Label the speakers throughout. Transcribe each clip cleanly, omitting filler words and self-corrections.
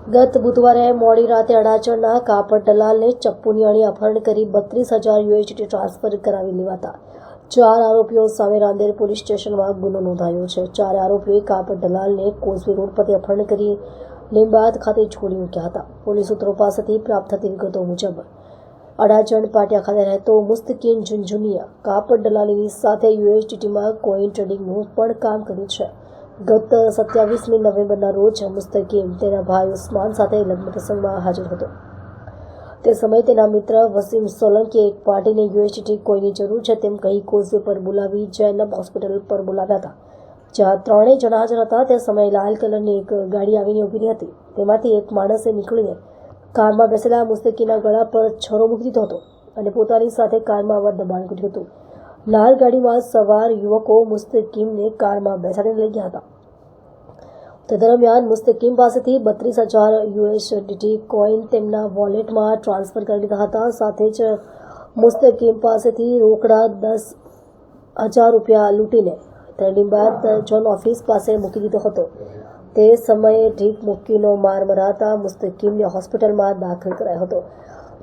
Speaker 1: ગત બુધવારે મોડી રાતે અડાજણના કાપડ દલાલને ચપ્પુની અણી અપહરણ કરી 32,000 USD ટ્રાન્સફર કરાવી લેવાતા 4 આરોપીઓ સામે રાંદેર પોલીસ સ્ટેશનમાં ગુનો નોંધાયો છે। 4 આરોપીઓએ કાપડ દલાલને કોઝવે રોડ પરથી અપહરણ કરી લીંબાદ ખાતે છોડી મૂક્યા હતા। પોલીસ સૂત્રો પાસેથી પ્રાપ્ત થતી વિગતો મુજબ અડાજણ પાટિયા ખાતે રહેતો મુસ્તકીમ ઝુનઝુનિયા કાપડ દલાલીની સાથે USDTમાં કોઈન ટ્રેડિંગનું પણ કામ કર્યું છે। ગત 27મી નવેમ્બરના રોજ મુસ્તકીમ તેના ભાઈ ઉસ્માન સાથે લગ્ન પ્રસંગમાં હાજર હતો। તે સમયે તેના મિત્ર વસીમ સોલંકીએ એક પાર્ટીને USDT કોઈની જરૂર છે તેમ કહી કોઝવે પર બોલાવી જૈનબ હોસ્પિટલ પર બોલાવ્યા હતા, જ્યાં 3 જણા હાજર હતા। તે સમયે લાલ કલરની એક ગાડી આવીને ઊભી રહી હતી। તેમાંથી એક માણસે નીકળીને કારમાં બેસેલા મુસ્તકીમના ગળા પર છરો મૂકી દીધો હતો અને પોતાની સાથે કારમાં આવવા દબાણ કર્યું હતું। લાલ ગાડીમાં સવાર યુવકો મુસ્તકીમને કારમાં બેસાડીને લઈ ગયા હતા। તે દરમિયાન મુસ્તકીમ પાસેથી 32,000 USDT કોઈન તેમના વોલેટમાં ટ્રાન્સફર કરી લીધા હતા। સાથે જ મુસ્તકીમ પાસેથી રોકડા 10,000 રૂપિયા લૂંટીને લીંબાદ ઝોન ઓફિસ પાસે મૂકી દીધો હતો। તે સમયે ઢીક મુક્કીનો માર મરાતા મુસ્તકીમને હોસ્પિટલમાં દાખલ કરાયો હતો।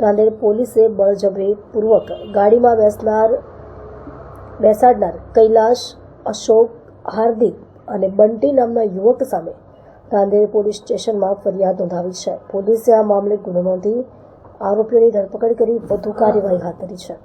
Speaker 1: રાંદેર પોલીસે બળજબરીપૂર્વક ગાડીમાં બેસાડનાર કૈલાશ, અશોક, હાર્દિક અને બંટી નામના યુવક સામે રાંદેર પોલીસ સ્ટેશનમાં ફરિયાદ નોંધાવી છે। પોલીસે આ મામલે ગુનો નોંધી આરોપીઓની ધરપકડ કરી વધુ કાર્યવાહી હાથ ધરી છે।